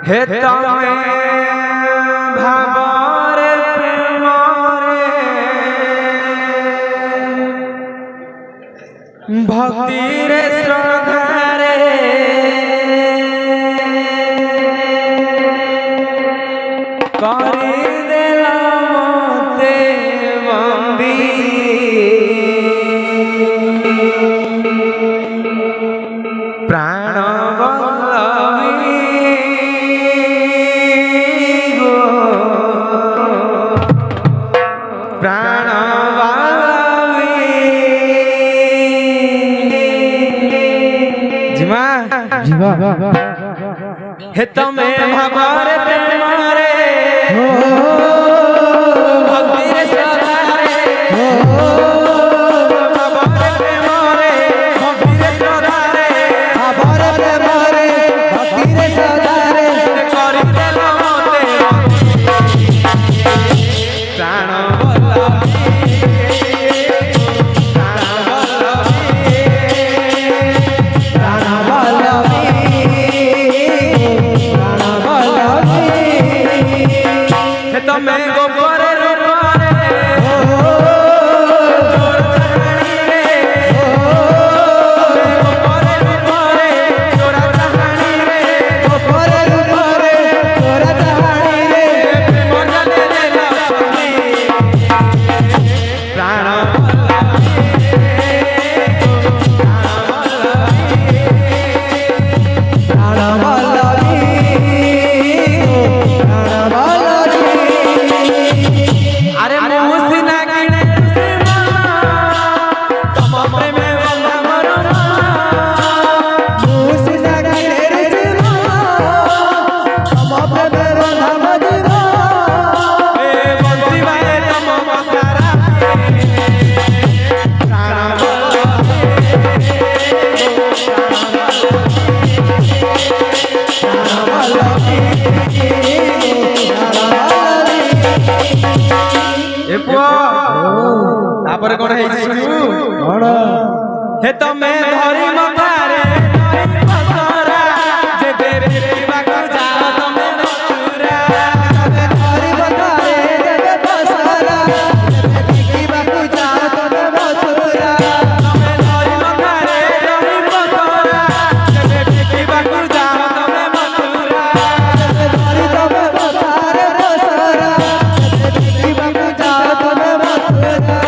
हे तमे भावरे प्रेमरे भक्तिरे श्रद्धारे करी देला मते बंदी प्राण वल्लभी गो प्राण वल्लभी जीवा जीवा हे तमे भावरे प्रेमरे भक्तिरे श्रद्धारे भावरे प्रेमरे भक्तिरे श्रद्धारे भावरे प्रेमरे भक्तिरे श्रद्धारे करि देला मते प्राण वल्लभी प्राण वल्लभी तमे गोपरे रूपरे जोड़ा कहानी रे गोपरे रूपरे जोड़ा कहानी रे मजा ले देला प्राण तापर कोन है सुनु कोन हे तमे धरी मतारे पसरा जे बेबी बाकू जाओ तमे मथुरा तमे धरी मतारे जे पसरा बेबी बाकू जाओ तमे मथुरा तमे धरी मतारे धरी पसरा जे बेबी बाकू जाओ तमे मथुरा तमे धरी तमे मतारे पसरा बेबी बाकू जाओ तमे मथुरा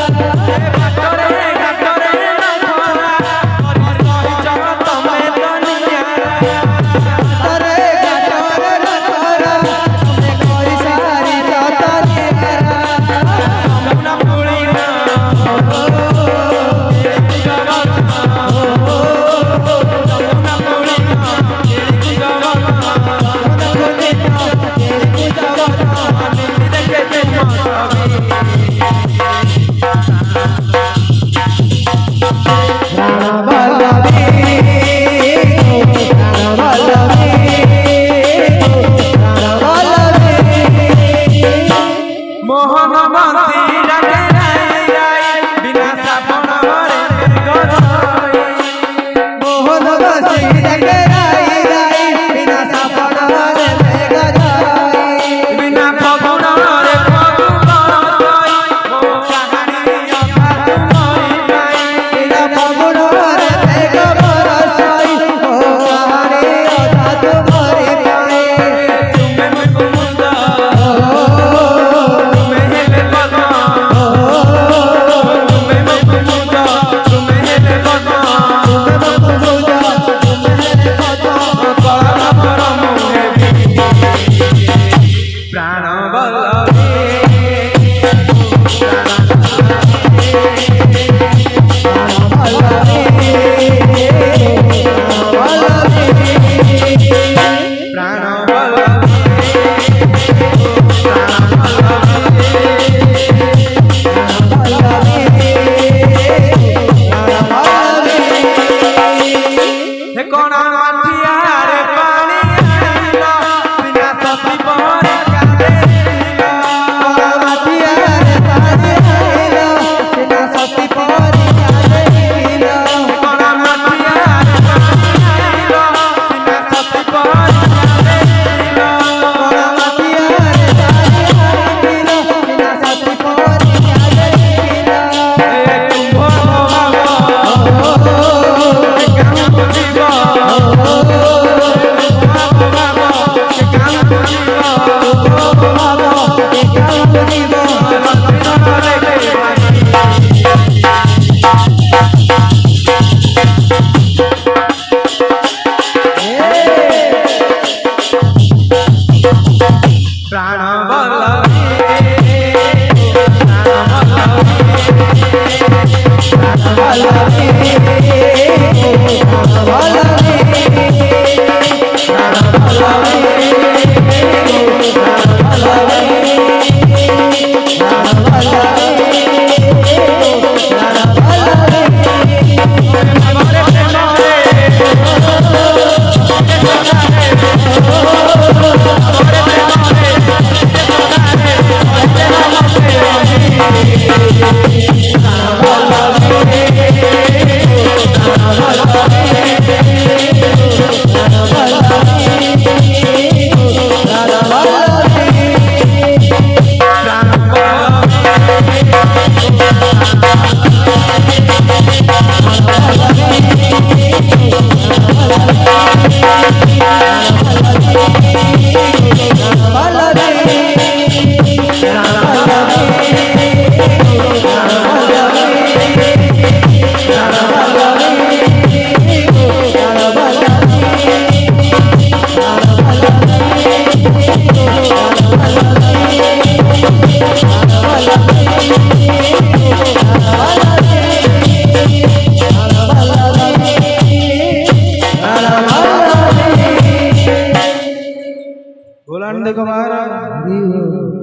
बोला देखो महाराज